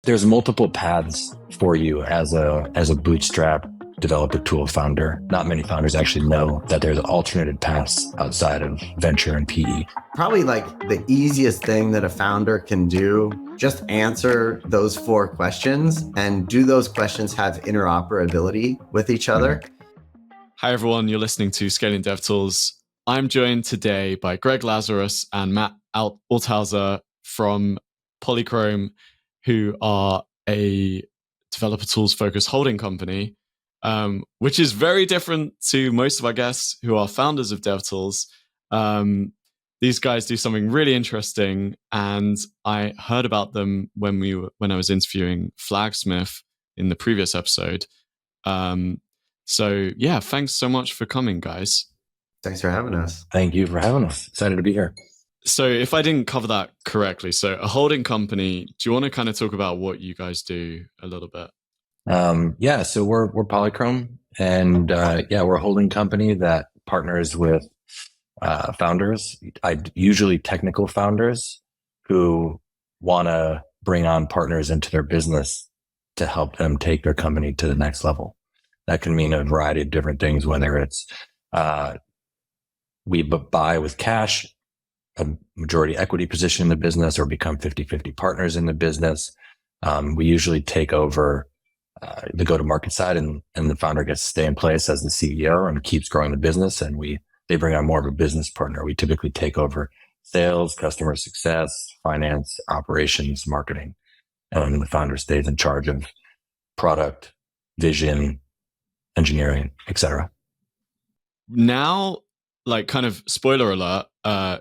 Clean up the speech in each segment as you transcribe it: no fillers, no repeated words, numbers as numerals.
there's multiple paths for you as a bootstrap developer tool founder. Not many founders actually know that there's alternative paths outside of venture and PE. Probably like the easiest thing that a founder can do, just answer those 4 questions, and do those questions have interoperability with each other? Hi everyone, you're listening to Scaling DevTools. I'm joined today by Greg Lazarus and Matt Althauser from Polychrome, who are a developer tools focused holding company, which is very different to most of our guests who are founders of DevTools. These guys do something really interesting, and I heard about them when I was interviewing Flagsmith in the previous episode. So yeah, thanks so much for coming, guys. Thanks for having us. Thank you for having us. Excited to be here. So if I didn't cover that correctly, so a holding company, do you want to kind of talk about what you guys do a little bit? Yeah, so we're Polychrome, and we're a holding company that partners with founders, usually technical founders who want to bring on partners into their business to help them take their company to the next level. That can mean a variety of different things, whether it's we buy with cash, a majority equity position in the business, or become 50-50 partners in the business. We usually take over the go-to-market side, and the founder gets to stay in place as the CEO and keeps growing the business, and they bring on more of a business partner. We typically take over sales, customer success, finance, operations, marketing, and the founder stays in charge of product, vision, engineering, etc. Now, like, kind of spoiler alert,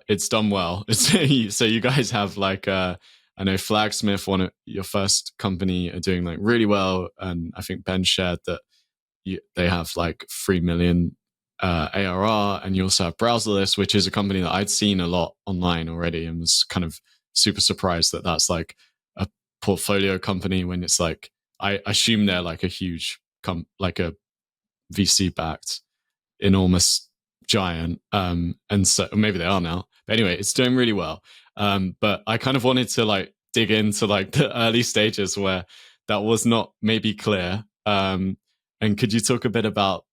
it's done well. So you guys have like I know Flagsmith, one of your first company, are doing like really well, and I think Ben shared that they have like 3 million ARR, and you also have Browserless, which is a company that I'd seen a lot online already, and was kind of super surprised that that's like a portfolio company when it's like, I assume they're like a huge like a VC backed enormous giant, and so maybe they are now, but anyway, it's doing really well. But I kind of wanted to like dig into like the early stages where that was not maybe clear, and could you talk a bit about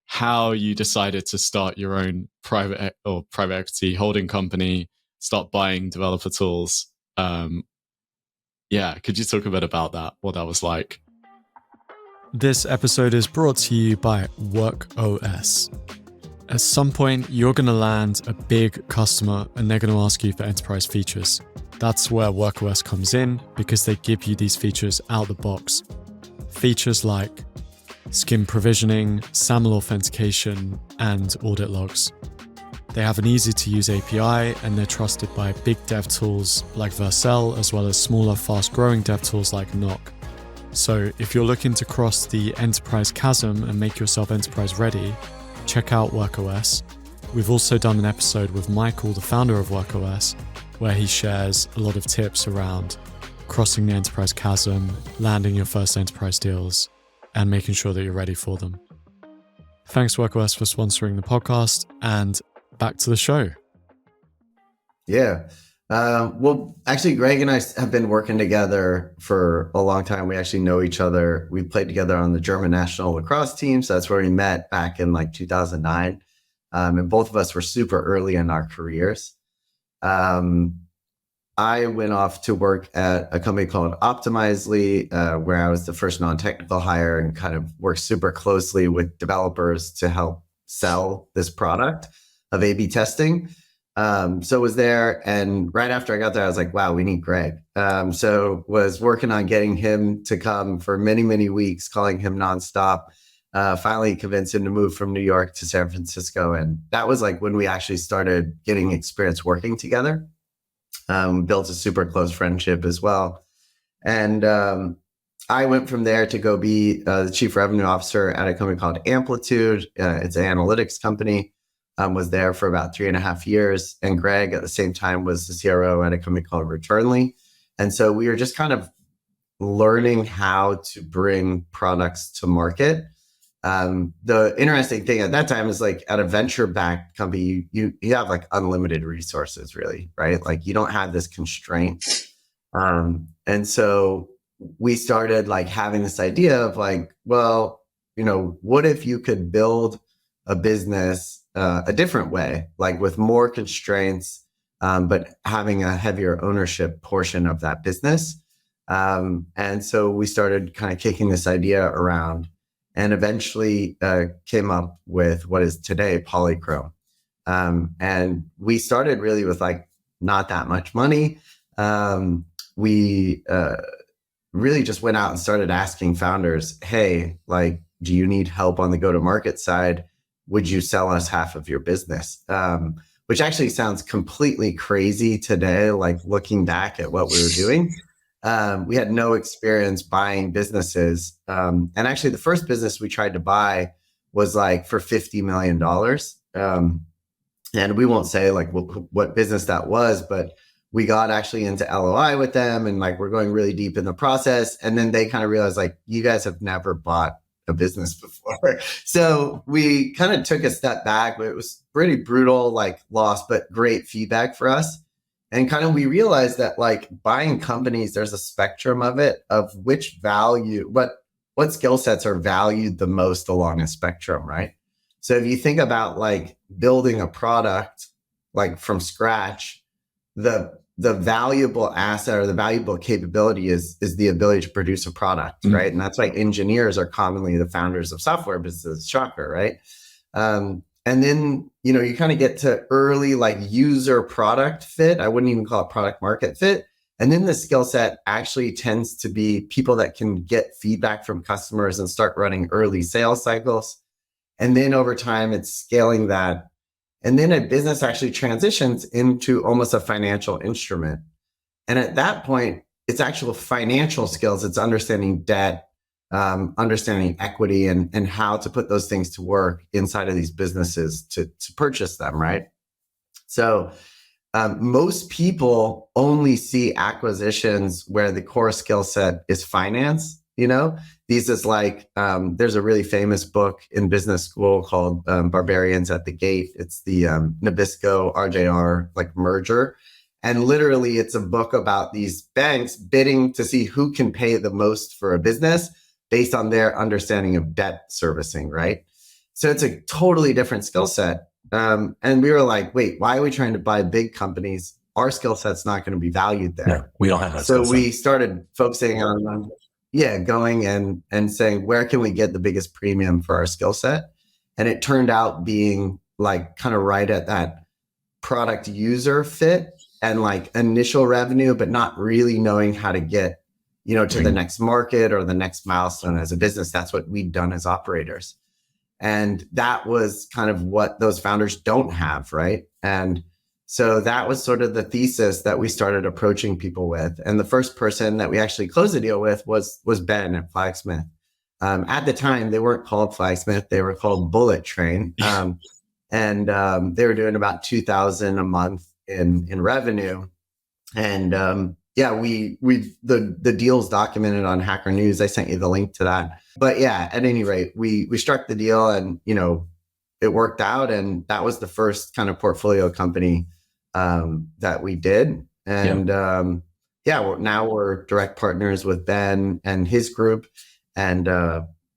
how you decided to start your own private equity holding company, start buying developer tools? Could you talk a bit about that, what that was like? This episode is brought to you by WorkOS. At some point, you're going to land a big customer and they're going to ask you for enterprise features. That's where WorkOS comes in, because they give you these features out the box. Features like skim provisioning, SAML authentication, and audit logs. They have an easy-to-use API, and they're trusted by big dev tools like Vercel, as well as smaller, fast-growing dev tools like Knock. So if you're looking to cross the enterprise chasm and make yourself enterprise ready, check out WorkOS. We've also done an episode with Michael, the founder of WorkOS, where he shares a lot of tips around crossing the enterprise chasm, landing your first enterprise deals, and making sure that you're ready for them. Thanks WorkOS for sponsoring the podcast, and back to the show. Yeah. Well, actually, Greg and I have been working together for a long time. We actually know each other. We played together on the German national lacrosse team. So that's where we met back in like 2009. And both of us were super early in our careers. I went off to work at a company called Optimizely, where I was the first non-technical hire and kind of worked super closely with developers to help sell this product of A/B testing. So was there, and right after I got there, I was like, wow, we need Greg. So was working on getting him to come for many, many weeks, calling him nonstop. Finally convinced him to move from New York to San Francisco. And that was like when we actually started getting experience working together. Built a super close friendship as well. And I went from there to go be the chief revenue officer at a company called Amplitude. It's an analytics company. Was there for about 3.5 years. And Greg at the same time was the CRO at a company called Returnly. And so we were just kind of learning how to bring products to market. The interesting thing at that time is like at a venture-backed company, you have like unlimited resources really, right? Like you don't have this constraint. And And so we started like having this idea of like, well, what if you could build a business a different way, like with more constraints, but having a heavier ownership portion of that business. And so we started kind of kicking this idea around and eventually came up with what is today Polychrome. And we started really with like not that much money. We really just went out and started asking founders, hey, like, do you need help on the go-to-market side? Would you sell us half of your business? Which actually sounds completely crazy today, like looking back at what we were doing. We had no experience buying businesses. And actually the first business we tried to buy was like for $50 million. And we won't say like what business that was, but we got actually into LOI with them and like we're going really deep in the process. And then they kind of realized like, you guys have never bought a business before. So we kind of took a step back, but it was pretty brutal, like loss, but great feedback for us. And kind of we realized that like buying companies, there's a spectrum of it, of which value, what skill sets are valued the most along a spectrum, right? So if you think about like building a product like from scratch, the valuable asset or the valuable capability is the ability to produce a product, right? And that's why engineers are commonly the founders of software businesses. Shocker, right? And then, you kind of get to early like user product fit. I wouldn't even call it product market fit. And then the skill set actually tends to be people that can get feedback from customers and start running early sales cycles. And then over time, it's scaling that. And then a business actually transitions into almost a financial instrument. And at that point, it's actual financial skills. It's understanding debt, understanding equity and how to put those things to work inside of these businesses to purchase them, right? So most people only see acquisitions where the core skill set is finance. These is like, there's a really famous book in business school called Barbarians at the Gate. It's the Nabisco RJR like merger. And literally it's a book about these banks bidding to see who can pay the most for a business based on their understanding of debt servicing, right? So it's a totally different skill set. And we were like, wait, why are we trying to buy big companies? Our skill set's not going to be valued there. No, we don't have that. So we started focusing on going and saying, where can we get the biggest premium for our skill set? And it turned out being like kind of right at that product user fit and like initial revenue, but not really knowing how to get, to the next market or the next milestone as a business. That's what we'd done as operators. And that was kind of what those founders don't have, right? And so that was sort of the thesis that we started approaching people with. And the first person that we actually closed the deal with was Ben at Flagsmith. At the time, they weren't called Flagsmith; they were called Bullet Train, and they were doing about $2,000 a month in revenue. And the deal's documented on Hacker News. I sent you the link to that. But yeah, at any rate, we struck the deal, and it worked out, and that was the first kind of portfolio company that we did. And now we're direct partners with Ben and his group. And,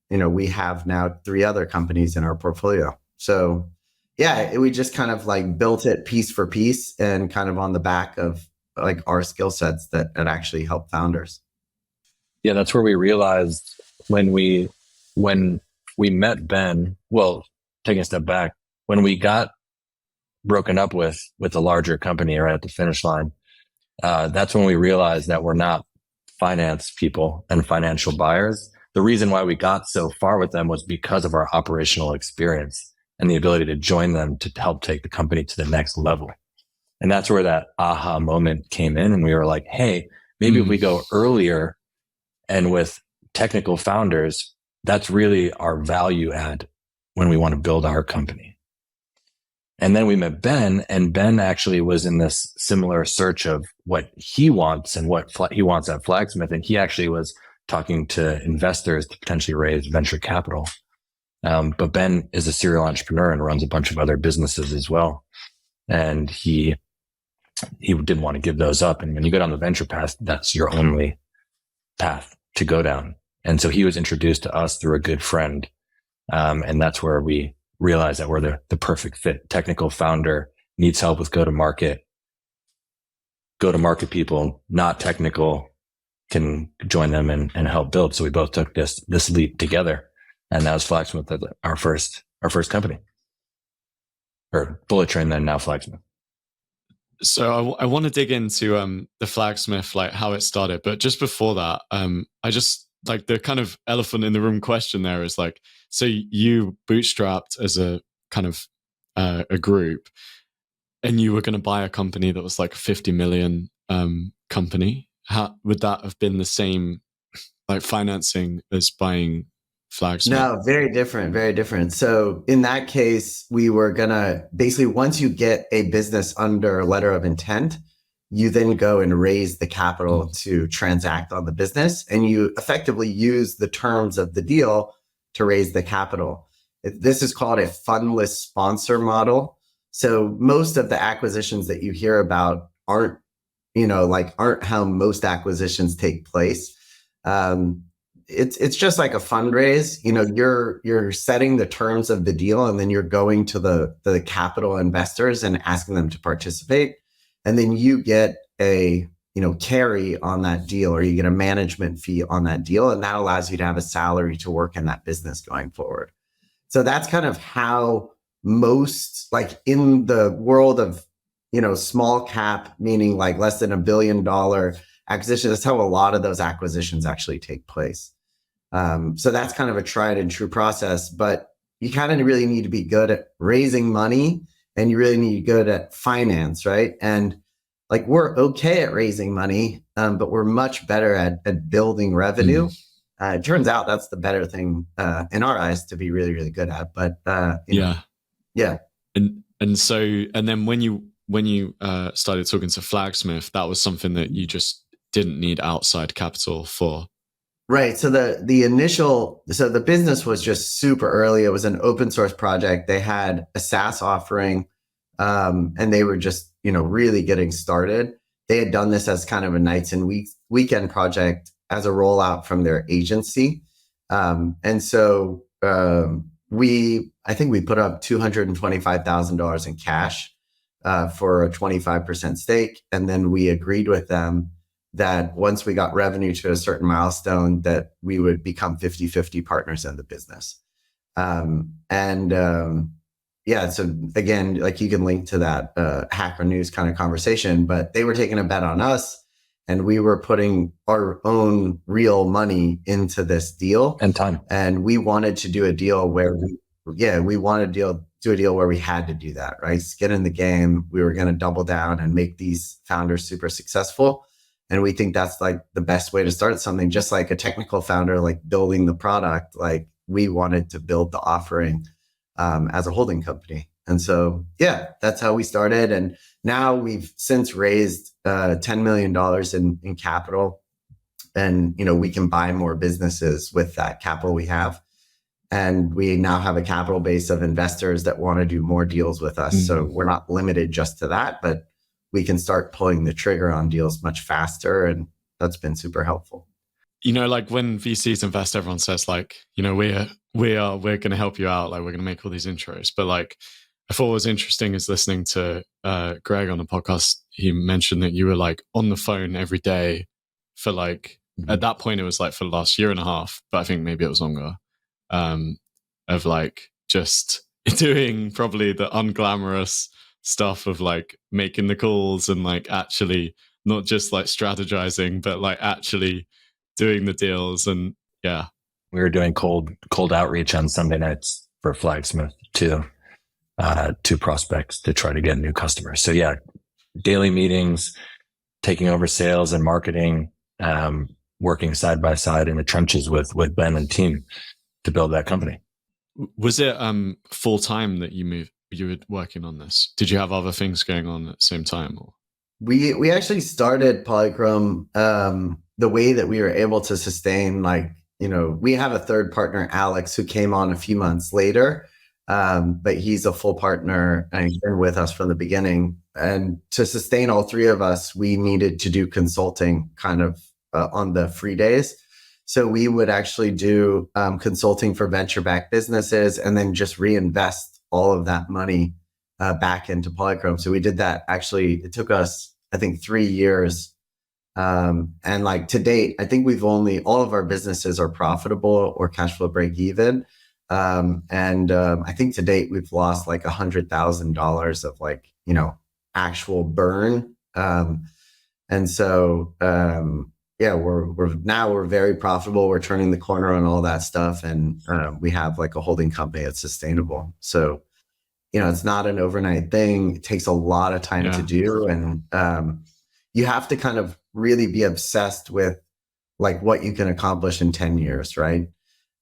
we have now 3 other companies in our portfolio. So we just kind of like built it piece for piece and kind of on the back of like our skill sets that actually help founders. Yeah, that's where we realized when we met Ben, well, taking a step back, when we got broken up with a larger company right at the finish line, that's when we realized that we're not finance people and financial buyers. The reason why we got so far with them was because of our operational experience and the ability to join them to help take the company to the next level. And that's where that aha moment came in. And we were like, hey, maybe if we go earlier and with technical founders, that's really our value add when we want to build our company. And then we met Ben, and Ben actually was in this similar search of what he wants and what he wants at Flagsmith. And he actually was talking to investors to potentially raise venture capital. But Ben is a serial entrepreneur and runs a bunch of other businesses as well. And he didn't want to give those up. And when you go down the venture path, that's your only path to go down. And so he was introduced to us through a good friend. And that's where we realized that we're the perfect fit. Technical founder needs help with go-to-market people, not technical, can join them and help build. So we both took this leap together. And that was Flagsmith, our first company. Or Bullet Train, then now Flagsmith. So I want to dig into the Flagsmith, like how it started. But just before that, I just like the kind of elephant in the room question there is like, so you bootstrapped as a kind of a group, and you were going to buy a company that was like a 50 million company. How would that have been the same like financing as buying Flagsmith? No, very different, very different. So in that case, we were gonna basically, once you get a business under letter of intent, you then go and raise the capital to transact on the business, and you effectively use the terms of the deal to raise the capital. This is called a fundless sponsor model. So most of the acquisitions that you hear about aren't how most acquisitions take place. It's just like a fundraise. You're setting the terms of the deal, and then you're going to the capital investors and asking them to participate. And then you get a carry on that deal, or you get a management fee on that deal. And that allows you to have a salary to work in that business going forward. So that's kind of how most, like in the world of, small cap, meaning like less than $1 billion acquisition, that's how a lot of those acquisitions actually take place. So that's kind of a tried and true process, but you kind of really need to be good at raising money, and you really need to be good at finance, right? And like we're okay at raising money, but we're much better at building revenue. It turns out that's the better thing in our eyes to be really, really good at. But yeah. And then when you started talking to Flagsmith, that was something that you just didn't need outside capital for. Right. So the business was just super early. It was an open source project. They had a SaaS offering, and they were just, really getting started. They had done this as kind of a nights and weekend project as a rollout from their agency. And so I think we put up $225,000 in cash for a 25% stake. And then we agreed with them that once we got revenue to a certain milestone, that we would become 50-50 partners in the business. So again, like you can link to that Hacker News kind of conversation, but they were taking a bet on us, and we were putting our own real money into this deal and time. And we wanted to do a deal where we wanted to do a deal where we had to do that, right? Get in the game. We were going to double down and make these founders super successful. And we think that's like the best way to start something, just like a technical founder, like building the product. Like we wanted to build the offering as a holding company. And so, that's how we started. And now we've since raised $10 million in capital. And, we can buy more businesses with that capital we have. And we now have a capital base of investors that want to do more deals with us. Mm-hmm. So we're not limited just to that, but we can start pulling the trigger on deals much faster. And that's been super helpful. Like when VCs invest, everyone says like, we're going to help you out. Like we're going to make all these intros. But like, I thought what was interesting is listening to Greg on the podcast. He mentioned that you were like on the phone every day for like, at that point it was like for the last year and a half, but I think maybe it was longer, of like just doing probably the unglamorous stuff of like making the calls and like actually not just like strategizing, but like actually doing the deals. And we were doing cold outreach on Sunday nights for Flagsmith to prospects to try to get new customers. So daily meetings, taking over sales and marketing, working side by side in the trenches with Ben and team to build that company. Was it full time that you were working on this? Did you have other things going on at the same time? Or? We actually started Polychrome the way that we were able to sustain, we have a third partner, Alex, who came on a few months later, but he's a full partner and he's been with us from the beginning. And to sustain all three of us, we needed to do consulting kind of on the free days. So we would actually do consulting for venture-backed businesses and then just reinvest all of that money back into Polychrome. So we did that. Actually, it took us, I think, 3 years. And like to date, I think all of our businesses are profitable or cash flow break even. I think to date, we've lost like $100,000 of like, actual burn. Yeah, we're very profitable. We're turning the corner on all that stuff. And we have like a holding company that's sustainable. So, it's not an overnight thing. It takes a lot of time to do. And you have to kind of really be obsessed with like what you can accomplish in 10 years, right?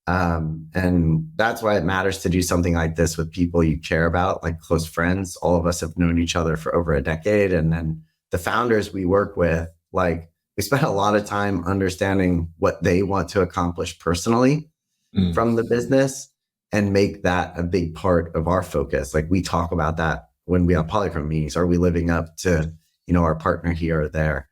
And that's why it matters to do something like this with people you care about, like close friends. All of us have known each other for over a decade. And then the founders we work with, like we spend a lot of time understanding what they want to accomplish personally from the business and make that a big part of our focus. Like we talk about that when we have Polychrome meetings. Are we living up to, our partner here or there?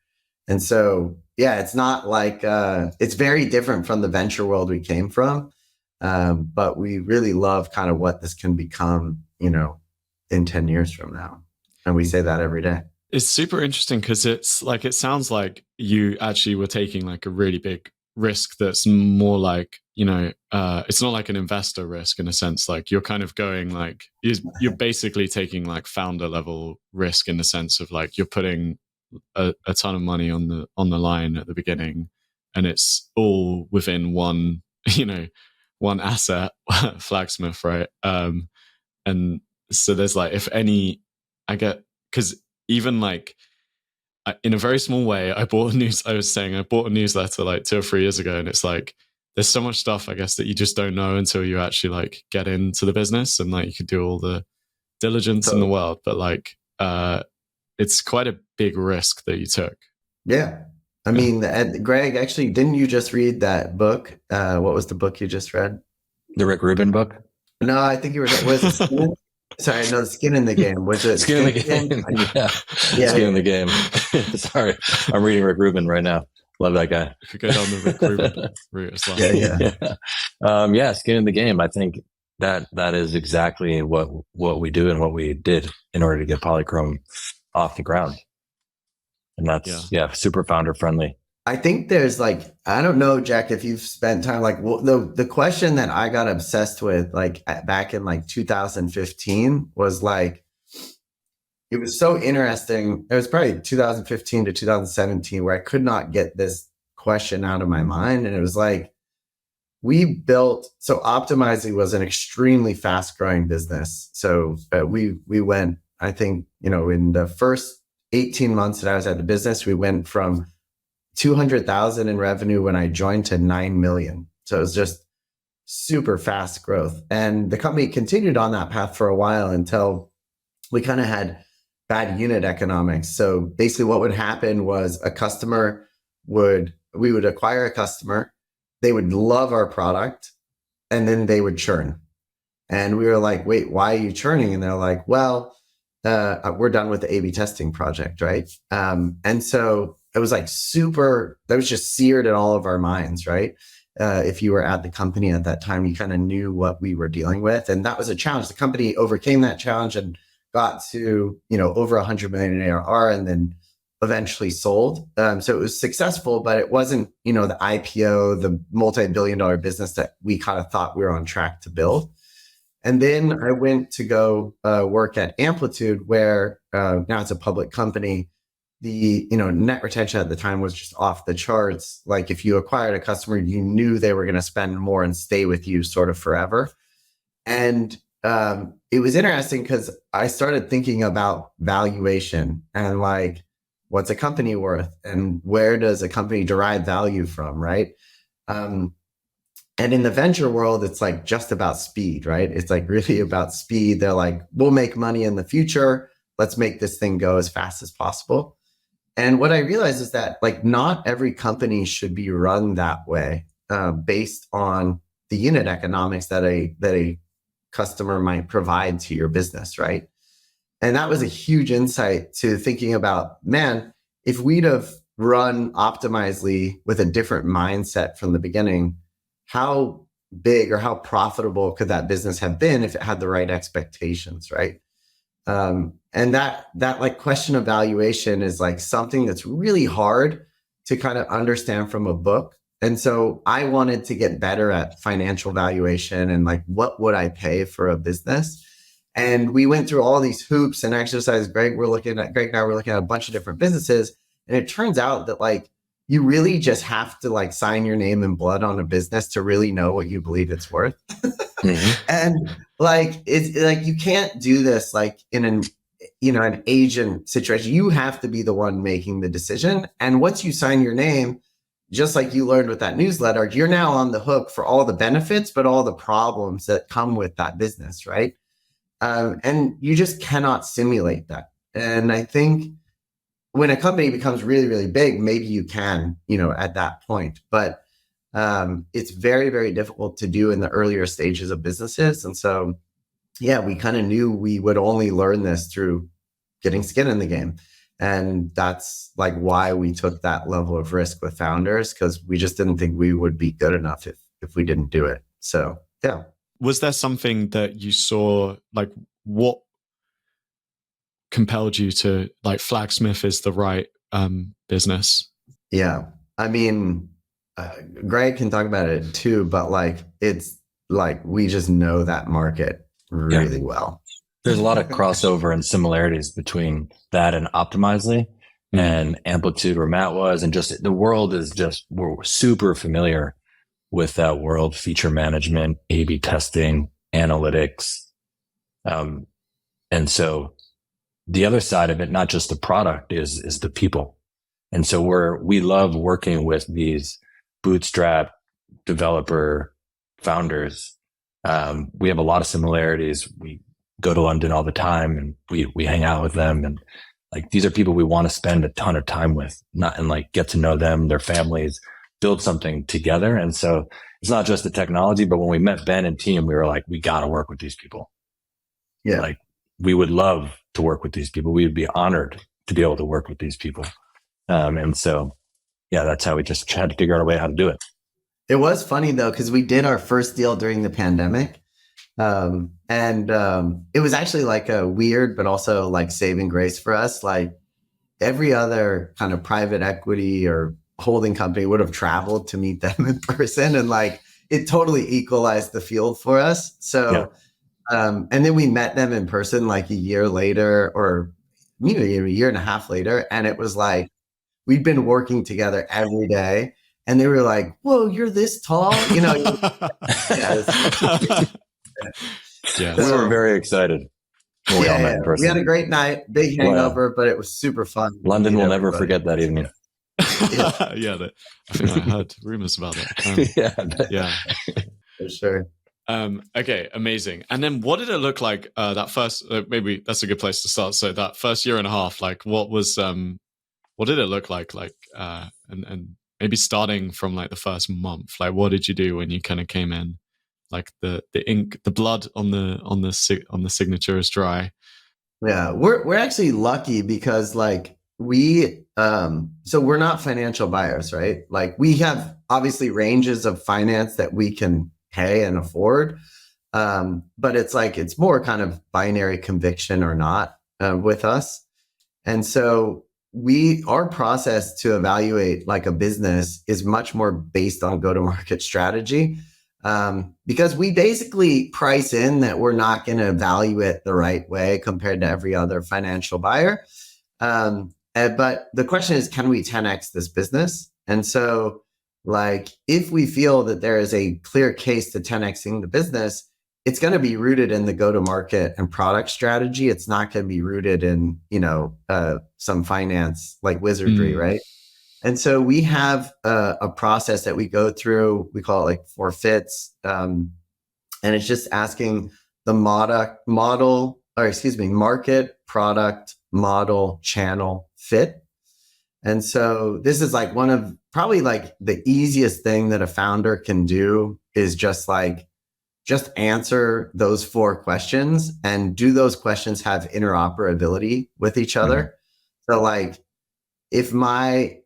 And so, yeah, it's not like, it's very different from the venture world we came from. But we really love kind of what this can become, in 10 years from now. And we say that every day. It's super interesting because it's like, it sounds like you actually were taking like a really big risk that's more like, it's not like an investor risk in a sense. Like you're kind of going like, you're basically taking like founder level risk in the sense of like, you're putting a ton of money on the line at the beginning, and it's all within one asset, Flagsmith, right? And so there's like, if any, because even like in a very small way, I bought a newsletter like 2 or 3 years ago, and it's like there's so much stuff I guess that you just don't know until you actually like get into the business, and like you could do all the diligence in the world, but like it's quite a big risk that you took. Yeah. I mean, Greg, actually, didn't you just read that book? What was the book you just read? The Rick Rubin book? No, I think was it Skin? Sorry, no, Skin in the Game. Was it Skin in the Game? Yeah. Skin in the Game. Sorry, I'm reading Rick Rubin right now. Love that guy. If you go down the Rick Rubin route as well. Yeah, Skin in the Game. I think that is exactly what we do and what we did in order to get Polychrome off the ground. And that's super founder friendly. I think there's like, I don't know, Jack, if you've spent time like the question that I got obsessed with like back in like 2015 was like, it was so interesting. It was probably 2015 to 2017 where I could not get this question out of my mind. And it was like, so Optimizely was an extremely fast growing business. So we went, I think, in the first 18 months that I was at the business, we went from 200,000 in revenue when I joined to 9 million. So it was just super fast growth. And the company continued on that path for a while until we kind of had bad unit economics. So basically what would happen was we would acquire a customer, they would love our product, and then they would churn. And we were like, wait, why are you churning? And they're like, well, we're done with the A/B testing project, right? And so it was like that was just seared in all of our minds, right? If you were at the company at that time, you kind of knew what we were dealing with. And that was a challenge. The company overcame that challenge and got to, over 100 million in ARR and then eventually sold. So it was successful, but it wasn't, the IPO, the multi-billion-dollar business that we kind of thought we were on track to build. And then I went to go work at Amplitude, where now it's a public company. The net retention at the time was just off the charts. Like if you acquired a customer, you knew they were going to spend more and stay with you sort of forever. And it was interesting because I started thinking about valuation and like, what's a company worth and where does a company derive value from, right? And in the venture world, it's like just about speed, right? It's like really about speed. They're like, we'll make money in the future. Let's make this thing go as fast as possible. And what I realized is that like not every company should be run that way based on the unit economics that a customer might provide to your business, right? And that was a huge insight to thinking about, man, if we'd have run Optimizely with a different mindset from the beginning, how big or how profitable could that business have been if it had the right expectations, right? And that like question of valuation is like something that's really hard to kind of understand from a book. And so I wanted to get better at financial valuation and like, what would I pay for a business? And we went through all these hoops and exercises. Greg and I were looking at a bunch of different businesses. And it turns out that like, you really just have to like sign your name in blood on a business to really know what you believe it's worth. And like, it's like, you can't do this like in an agent situation. You have to be the one making the decision. And once you sign your name, just like you learned with that newsletter, you're now on the hook for all the benefits, but all the problems that come with that business, right? And you just cannot simulate that. And I think when a company becomes really, really big, maybe you can, at that point, but it's very, very difficult to do in the earlier stages of businesses. And so, yeah, we kind of knew we would only learn this through getting skin in the game. And that's like why we took that level of risk with founders, because we just didn't think we would be good enough if we didn't do it. So, yeah. Was there something that you saw, like what compelled you to like Flagsmith is the right business? Yeah. I mean, Greg can talk about it too, but like, it's like, we just know that market really well. There's a lot of crossover and similarities between that and Optimizely and Amplitude, where Matt was, and just the world is just, we're super familiar with that world: feature management, A/B testing, analytics. And so the other side of it, not just the product, is the people. And so we love working with these bootstrap developer founders. We have a lot of similarities. We go to London all the time and we hang out with them. And like, these are people we want to spend a ton of time with, and like get to know them, their families, build something together. And so it's not just the technology, but when we met Ben and team, we were like, we got to work with these people. Yeah. Like, we would love to work with these people. We would be honored to be able to work with these people. And so, yeah, that's how we just had to figure out a way how to do it. It was funny though, because we did our first deal during the pandemic. And it was actually like a weird, but also like saving grace for us. Like every other kind of private equity or holding company would have traveled to meet them in person. And like, it totally equalized the field for us. So, yeah. And then we met them in person like a year later, or maybe a year and a half later. And it was like, we'd been working together every day. And they were like, whoa, you're this tall? Yeah, we were very excided when we all met in person. We had a great night, big hangover, but it was super fun. London will never forget that evening. I think I heard rumors about that. Yeah, for sure. Okay, amazing. And then what did it look like that first, maybe that's a good place to start. So that first year and a half, like what did it look like? Like, and maybe starting from like the first month, like what did you do when you kind of came in? Like the ink, the blood on the signature is dry. Yeah, we're actually lucky because like so we're not financial buyers, right? Like we have obviously ranges of finance that we can pay and afford. But it's more kind of binary conviction or not with us. And so our process to evaluate like a business is much more based on go-to-market strategy. Because we basically price in that we're not going to value it the right way compared to every other financial buyer. But the question is, can we 10x this business? And so like, if we feel that there is a clear case to 10xing the business, it's going to be rooted in the go-to-market and product strategy. It's not going to be rooted in, some finance like wizardry, right? And so we have a process that we go through. We call it like 4 fits. And it's just asking the market, product, model, channel, fit. And so this is like one of probably like the easiest thing that a founder can do is just answer those 4 questions, and do those questions have interoperability with each other? So like, if my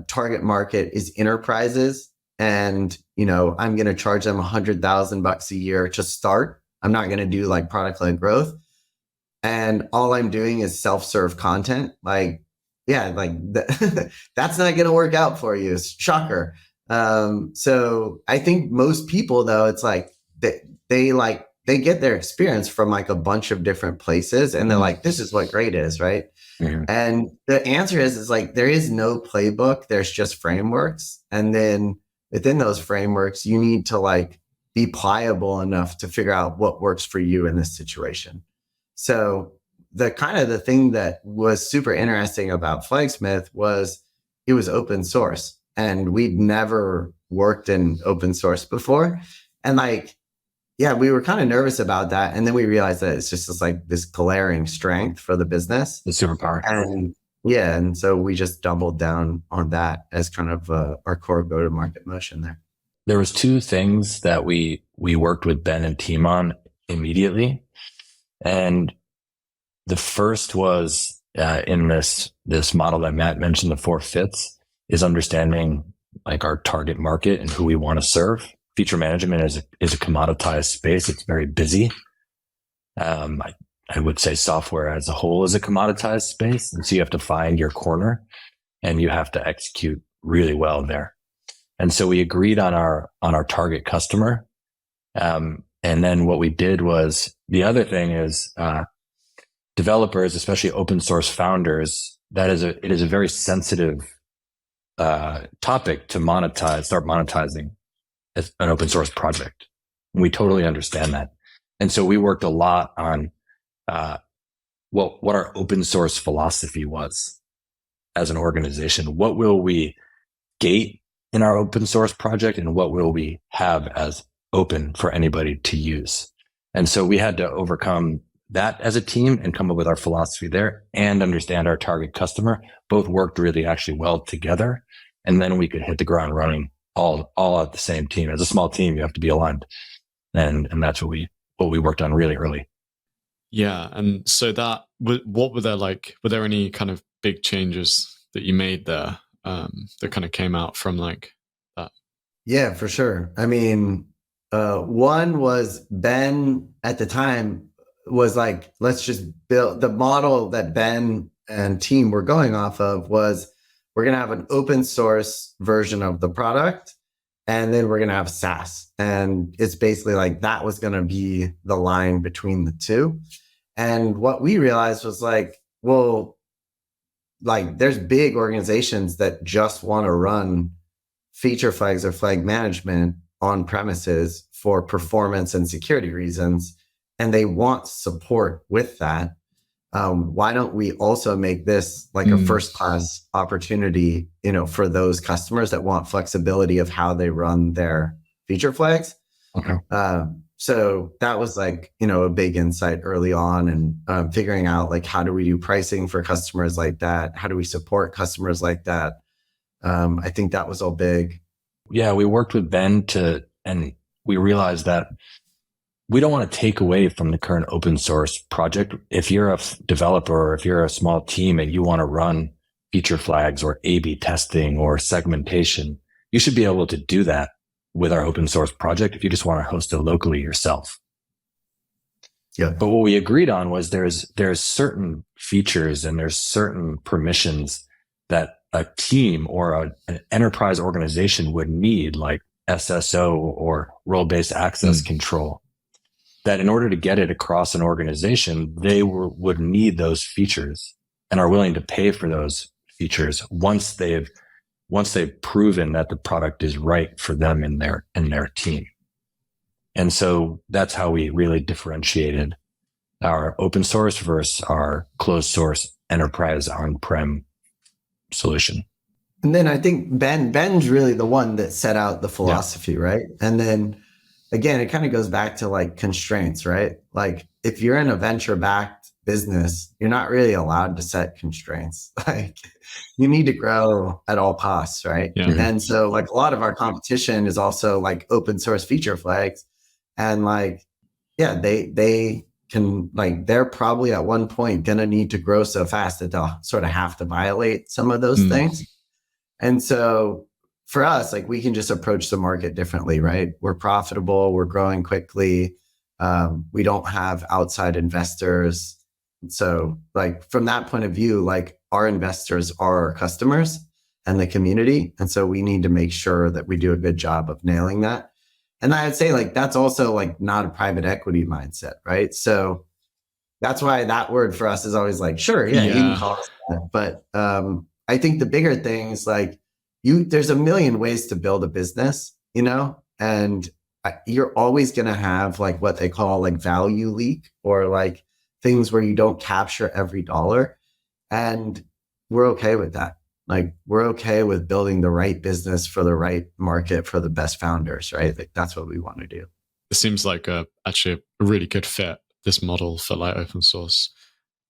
target market is enterprises and, I'm going to charge them $100,000 a year to start, I'm not going to do like product-led growth. And all I'm doing is self-serve content. Like, yeah, like that's not going to work out for you. Shocker. So I think most people though, it's like they get their experience from like a bunch of different places and they're like, this is what great is, right? Mm-hmm. And the answer is like, there is no playbook. There's just frameworks. And then within those frameworks, you need to like be pliable enough to figure out what works for you in this situation. So the thing that was super interesting about Flagsmith was it was open source and we'd never worked in open source before. And like, yeah, we were kind of nervous about that. And then we realized that it's just this glaring strength for the business. The superpower. And yeah, and so we just doubled down on that as kind of our core go-to-market motion there. There was two things that we worked with Ben and team on immediately. And the first was in this model that Matt mentioned, the 4 fits, is understanding like our target market and who we want to serve. Feature management is a commoditized space. It's very busy. I would say software as a whole is a commoditized space. And so you have to find your corner and you have to execute really well there. And so we agreed on our target customer. And then what we did was, the other thing is, developers, especially open source founders, it is a very sensitive, topic to start monetizing an open source project. And we totally understand that. And so we worked a lot on, what our open source philosophy was as an organization. What will we gate in our open source project and what will we have as open for anybody to use? And so we had to overcome that as a team and come up with our philosophy there and understand our target customer. Both worked really actually well together. And then we could hit the ground running all at the same team. As a small team, you have to be aligned. And that's what we worked on really early. Yeah. And so what were there like, were there any kind of big changes that you made there that kind of came out from like that? Yeah, for sure. I mean, one was Ben at the time was like, let's just build the model that Ben and team were going off of was we're going to have an open source version of the product. And then we're going to have SaaS. And it's basically like that was going to be the line between the two. And what we realized was like, well, like there's big organizations that just want to run feature flags or flag management on premises for performance and security reasons. And they want support with that. Why don't we also make this like a first class opportunity, for those customers that want flexibility of how they run their feature flags? Okay. So that was like, a big insight early on and figuring out like, how do we do pricing for customers like that? How do we support customers like that? I think that was all big. Yeah, we worked with Ben and we realized that we don't want to take away from the current open source project. If you're a developer or if you're a small team and you want to run feature flags or A/B testing or segmentation, you should be able to do that with our open source project if you just want to host it locally yourself. Yeah. But what we agreed on was there's certain features and there's certain permissions that a team or an enterprise organization would need, like SSO or role-based access control, that in order to get it across an organization, they would need those features and are willing to pay for those features once they've proven that the product is right for them and their team. And so that's how we really differentiated our open source versus our closed source enterprise on-prem solution. And then I think Ben's really the one that set out the philosophy, right? And then again, it kind of goes back to like constraints, right? Like if you're in a venture-backed business, you're not really allowed to set constraints. Like you need to grow at all costs, right? Yeah. And so like a lot of our competition is also like open source feature flags. And like, yeah, they they're probably at one point going to need to grow so fast that they'll sort of have to violate some of those things. And so for us, like, we can just approach the market differently, right? We're profitable, we're growing quickly. We don't have outside investors. So like, from that point of view, like, our investors are our customers and the community. And so we need to make sure that we do a good job of nailing that. And I'd say, like, that's also like not a private equity mindset, right? So that's why that word for us is always like, sure, yeah. You can call us that. But I think the bigger thing is like, there's a million ways to build a business, you know, and you're always going to have like what they call like value leak, or like things where you don't capture every dollar. And we're okay with that. Like, we're okay with building the right business for the right market for the best founders, right? Like, that's what we want to do. It seems like actually a really good fit, this model for like open source,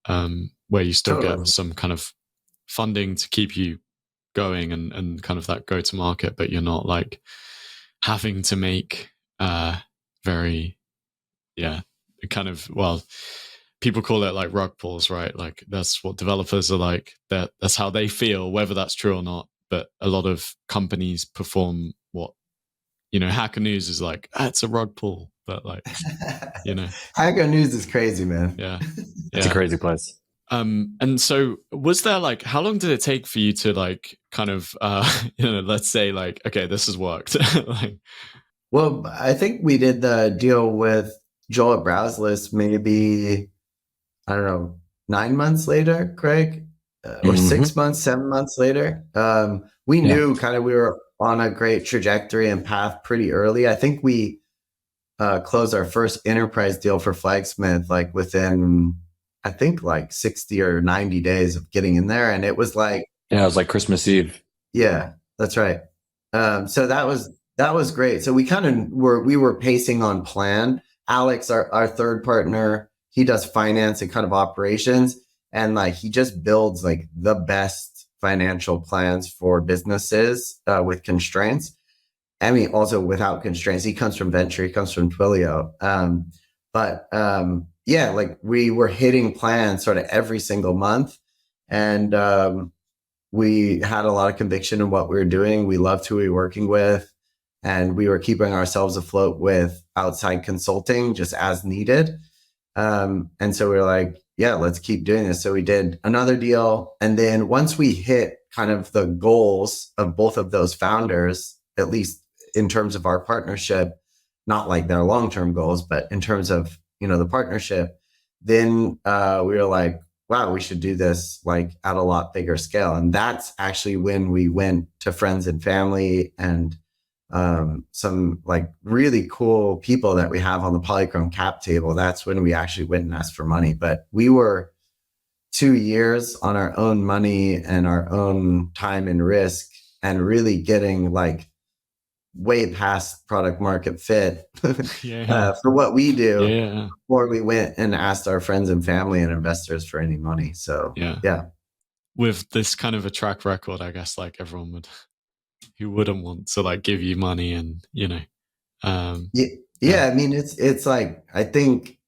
where you still get some kind of funding to keep you going and kind of that go to market, but you're not like having to make very kind of, well, people call it like rug pulls, right? Like, that's what developers are like, that's how they feel, whether that's true or not. But a lot of companies perform what, you know, Hacker News is like, it's a rug pull, but like, you know, Hacker News is crazy, man. Yeah. It's a crazy place. And so was there like, how long did it take for you to like kind of, you know, let's say like, okay, this has worked. Like, well, I think we did the deal with Joel at Browserless maybe, I don't know, 9 months later, Craig, or 6 months, 7 months later. We knew kind of we were on a great trajectory and path pretty early. I think we closed our first enterprise deal for Flagsmith like within, I think, like 60 or 90 days of getting in there. And it was like, it was like Christmas Eve. Yeah, that's right. So that was great. So we kind of were pacing on plan. Alex, our third partner, he does finance and kind of operations. And like, he just builds like the best financial plans for businesses with constraints. I mean, also without constraints. He comes from venture, he comes from Twilio. Yeah, like, we were hitting plans sort of every single month. And we had a lot of conviction in what we were doing. We loved who we were working with. And we were keeping ourselves afloat with outside consulting just as needed. And so we were like, yeah, let's keep doing this. So we did another deal. And then once we hit kind of the goals of both of those founders, at least in terms of our partnership, not like their long-term goals, but in terms of, you know, the partnership, then we were like, wow, we should do this like at a lot bigger scale. And that's actually when we went to friends and family and some like really cool people that we have on the Polychrome cap table. That's when we actually went and asked for money. But we were 2 years on our own money and our own time and risk, and really getting like way past product market fit for what we do before we went and asked our friends and family and investors for any money. So yeah. With this kind of a track record, I guess like everyone would, who wouldn't want to like give you money, and you know, I mean, it's like, I think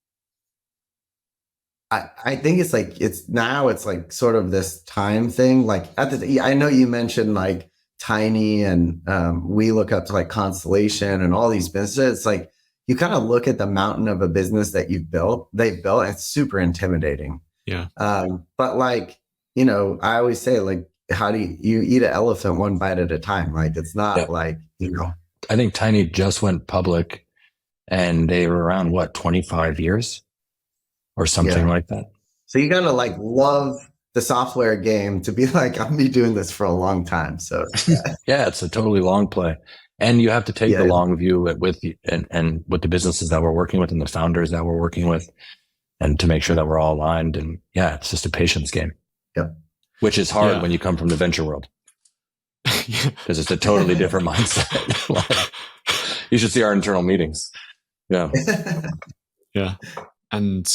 it's like, it's like sort of this time thing. Like I know you mentioned like Tiny and we look up to like Constellation and all these businesses. It's like, you kind of look at the mountain of a business that they've built, and it's super intimidating. Yeah. But like, you know, I always say, like, how do you eat an elephant one bite at a time? Like, it's not like, you know. I think Tiny just went public and they were around, what, 25 years or something like that. So you gotta like love the software game to be like, I'm be doing this for a long time. So it's a totally long play. And you have to take the long view with and with the businesses that we're working with and the founders that we're working with, and to make sure that we're all aligned. And it's just a patience game. Yep. Which is hard when you come from the venture world, because it's a totally different mindset. Like, you should see our internal meetings. Yeah. Yeah. And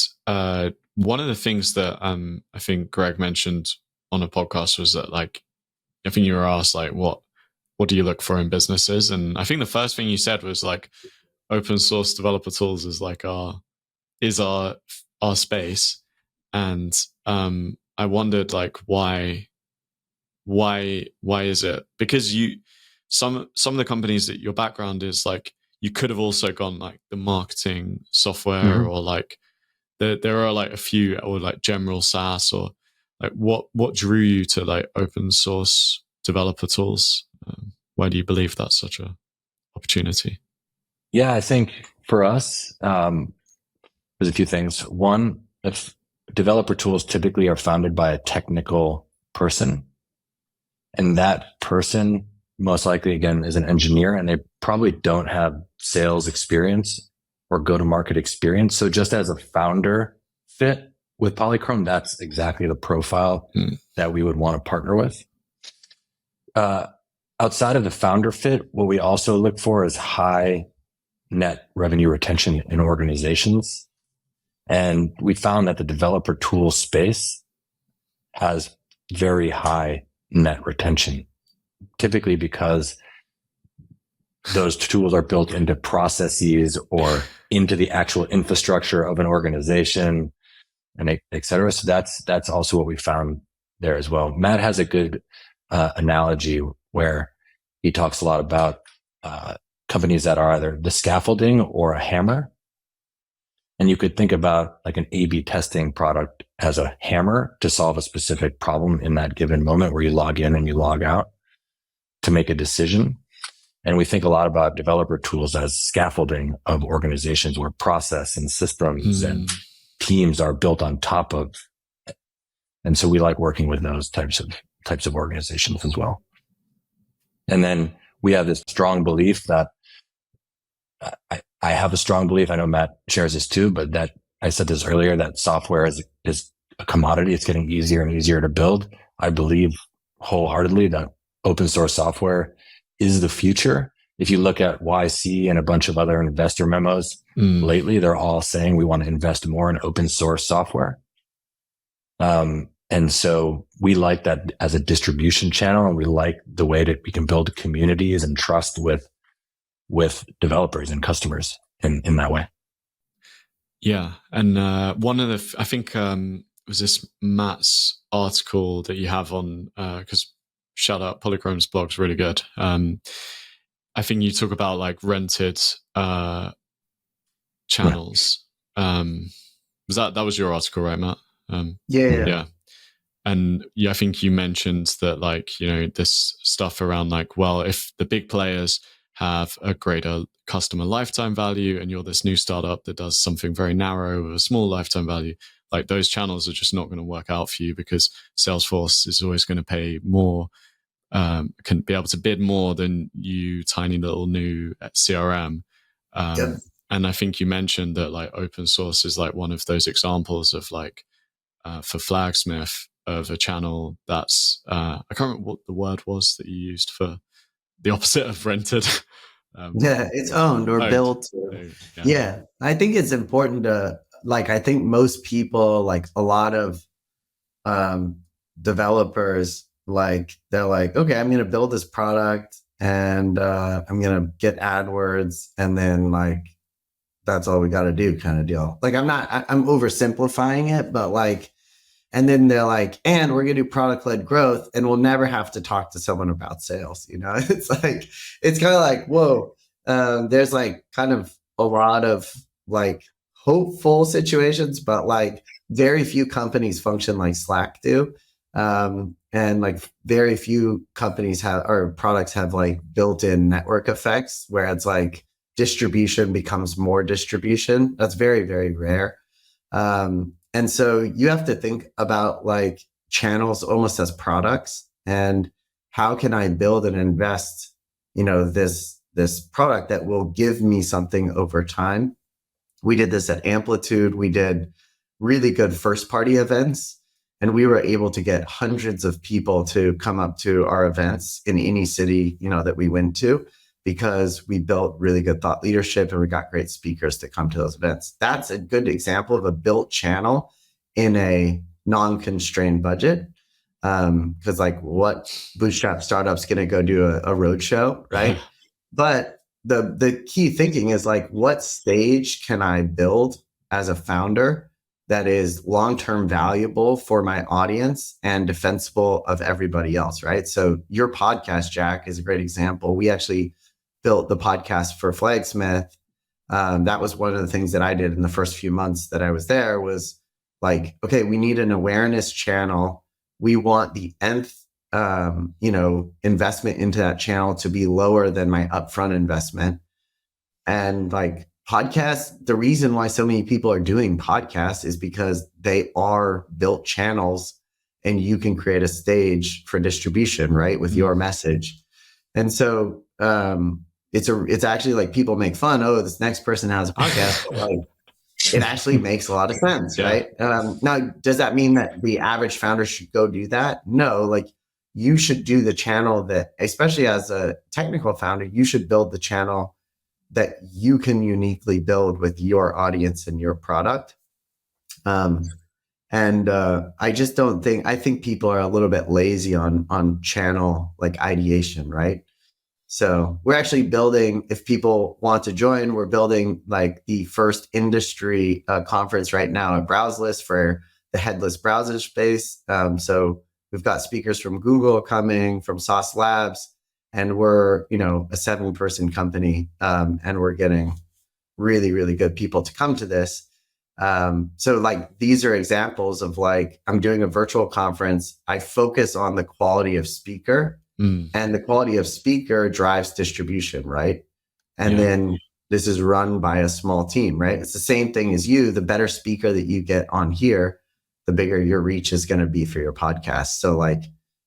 one of the things that I think Greg mentioned on a podcast was that, like, I think you were asked, like, what do you look for in businesses? And I think the first thing you said was like, open source developer tools is like our is our space. And I wondered like why is it? Because some of the companies that your background is like, you could have also gone like the marketing software, or like there are like a few, or like general SaaS, or like what drew you to like open source developer tools? Why do you believe that's such a opportunity? Yeah, I think for us, there's a few things. One, if developer tools typically are founded by a technical person, and that person most likely, again, is an engineer, and they probably don't have sales experience or go-to-market experience. So just as a founder fit with Polychrome, that's exactly the profile that we would want to partner with. Outside of the founder fit, what we also look for is high net revenue retention in organizations. And we found that the developer tool space has very high net retention, typically because those tools are built into processes or into the actual infrastructure of an organization, and et cetera. So that's also what we found there as well. Matt has a good analogy where he talks a lot about companies that are either the scaffolding or a hammer. And you could think about like an A/B testing product as a hammer to solve a specific problem in that given moment where you log in and you log out to make a decision. And we think a lot about developer tools as scaffolding of organizations where process and systems and teams are built on top of. And so we like working with those types of organizations as well. And then we have this strong belief that I have a strong belief, I know Matt shares this too, but that I said this earlier, that software is a commodity. It's getting easier and easier to build. I believe wholeheartedly that open source software is the future. If you look at YC and a bunch of other investor memos lately, they're all saying we want to invest more in open source software. And so we like that as a distribution channel, and we like the way that we can build communities and trust with developers and customers in that way. Yeah. And one of the, I think, was this Matt's article that you have on, because shout out, Polychrome's blog's really good. I think you talk about like rented channels. That was your article, right, Matt? Yeah. And yeah, I think you mentioned that, like, you know, this stuff around like, well, if the big players have a greater customer lifetime value and you're this new startup that does something very narrow with a small lifetime value, like those channels are just not going to work out for you because Salesforce is always going to pay more, can be able to bid more than you tiny little new CRM. And I think you mentioned that like open source is like one of those examples of like, for Flagsmith, of a channel that's, I can't remember what the word was that you used for the opposite of rented. It's owned or built. Yeah. I think it's important to, like, I think most people, like a lot of developers, like they're like, okay, I'm going to build this product and I'm going to get AdWords, and then like, that's all we got to do kind of deal. Like I'm oversimplifying it, but like, and then they're like, and we're going to do product-led growth and we'll never have to talk to someone about sales. You know, it's like, it's kind of like, whoa, there's like kind of a lot of like hopeful situations, but like very few companies function like Slack do. And like very few companies have, or products have like built-in network effects where it's like distribution becomes more distribution. That's very, very rare. And so you have to think about like channels almost as products, and how can I build and invest, you know, this product that will give me something over time. We did this at Amplitude. We did really good first party events, and we were able to get hundreds of people to come up to our events in any city, you know, that we went to, because we built really good thought leadership and we got great speakers to come to those events. That's a good example of a built channel in a non-constrained budget. Because like what bootstrap startup's going to go do a roadshow, right? But the key thinking is like, what stage can I build as a founder that is long-term valuable for my audience and defensible of everybody else, right? So your podcast, Jack, is a great example. We actually built the podcast for Flagsmith. That was one of the things that I did in the first few months that I was there was like, okay, we need an awareness channel. We want the nth, investment into that channel to be lower than my upfront investment. And like podcasts, the reason why so many people are doing podcasts is because they are built channels and you can create a stage for distribution, right? With your message. And so, it's actually like people make fun. Oh, this next person has a podcast. But like, it actually makes a lot of sense, right? Now, does that mean that the average founder should go do that? No, like you should do the channel that, especially as a technical founder, you should build the channel that you can uniquely build with your audience and your product. I just don't think, I think people are a little bit lazy on channel like ideation, right? So we're actually building, if people want to join, we're building like the first industry conference right now at Browserless for the headless browser space. So we've got speakers from Google coming, from Sauce Labs, and we're, a 7-person company. And we're getting really, really good people to come to this. So like, these are examples of like, I'm doing a virtual conference. I focus on the quality of speaker. And the quality of speaker drives distribution, right? And then this is run by a small team, right? It's the same thing as you. The better speaker that you get on here, the bigger your reach is going to be for your podcast. So like,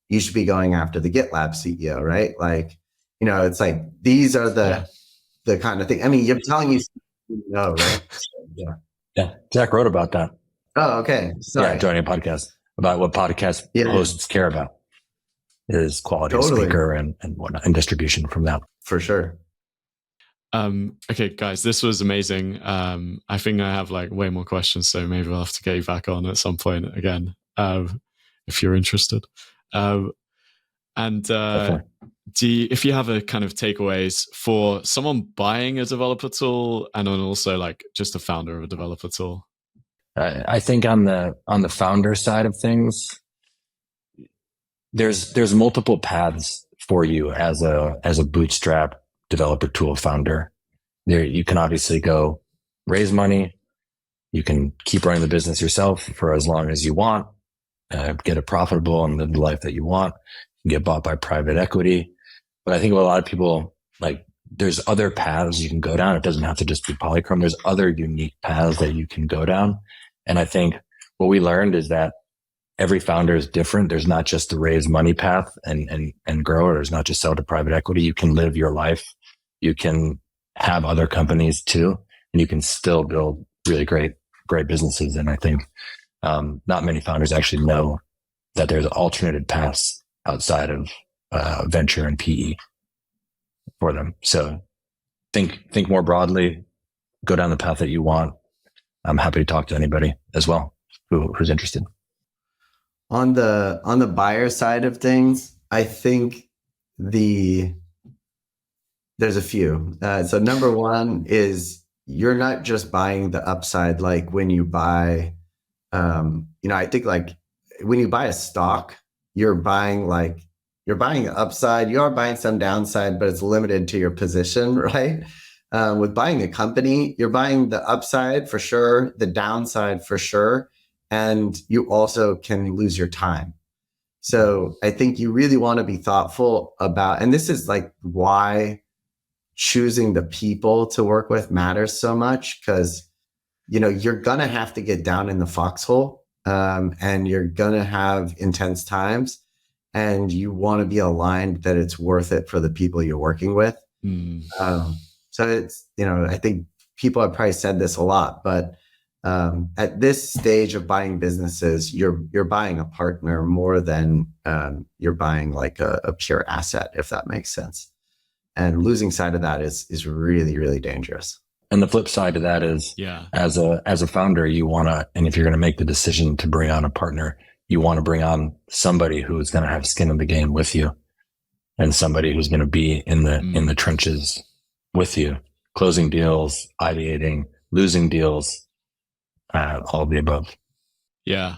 you should be going after the GitLab CEO, right? Like, it's like, these are the kind of thing. I mean, you're telling you, right? So, Yeah. Zach wrote about that. Oh, okay. Sorry. Yeah. Joining a podcast about what podcast hosts care about. Is quality of speaker and whatnot, and distribution from that. For sure. Okay, guys, this was amazing. I think I have like way more questions, so maybe we'll have to get you back on at some point again, if you're interested. If you have a kind of takeaways for someone buying a developer tool and then also like just a founder of a developer tool? I think on the founder side of things, there's multiple paths for you as a bootstrap developer tool founder. There, you can obviously go raise money. You can keep running the business yourself for as long as you want, get it profitable and live the life that you want. You can get bought by private equity. But I think a lot of people, like, there's other paths you can go down. It doesn't have to just be Polychrome. There's other unique paths that you can go down. And I think what we learned is that every founder is different. There's not just the raise money path and grow, or there's not just sell to private equity. You can live your life. You can have other companies too, and you can still build really great businesses. And I think not many founders actually know that there's alternative paths outside of venture and PE for them. So think more broadly, go down the path that you want. I'm happy to talk to anybody as well who's interested. On the buyer side of things, I think there's a few. So number one is you're not just buying the upside. Like when you buy, I think like when you buy a stock, you're buying the upside. You are buying some downside, but it's limited to your position, right? With buying a company, you're buying the upside for sure, the downside for sure. And you also can lose your time. So I think you really want to be thoughtful about, and this is like why choosing the people to work with matters so much, because, you're going to have to get down in the foxhole, and you're going to have intense times, and you want to be aligned that it's worth it for the people you're working with. So it's, I think people have probably said this a lot, but at this stage of buying businesses, you're buying a partner more than you're buying like a pure asset, if that makes sense. And losing sight of that is really, really dangerous. And the flip side to that is, as a founder, you want to, and if you're going to make the decision to bring on a partner, you want to bring on somebody who's going to have skin in the game with you, and somebody who's going to be in the trenches with you, closing deals, ideating, losing deals, all of the above. Yeah.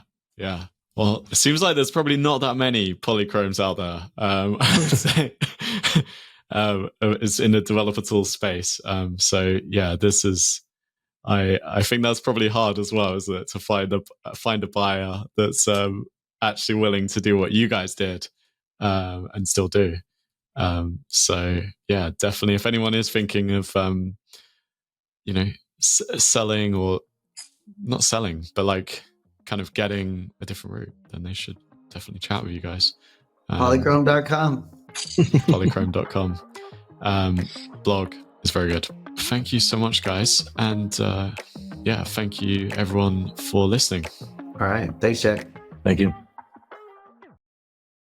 Well, it seems like there's probably not that many Polychromes out there. I would say it's in the developer tool space. So yeah, this is. I think that's probably hard as well, isn't it, to find a buyer that's actually willing to do what you guys did and still do. So yeah, definitely. If anyone is thinking of selling, or not selling, but like kind of getting a different route, then they should definitely chat with you guys. Polychrome.com. Polychrome.com. Blog is very good. Thank you so much, guys. And thank you everyone for listening. All right. Thanks, Jack. Thank you.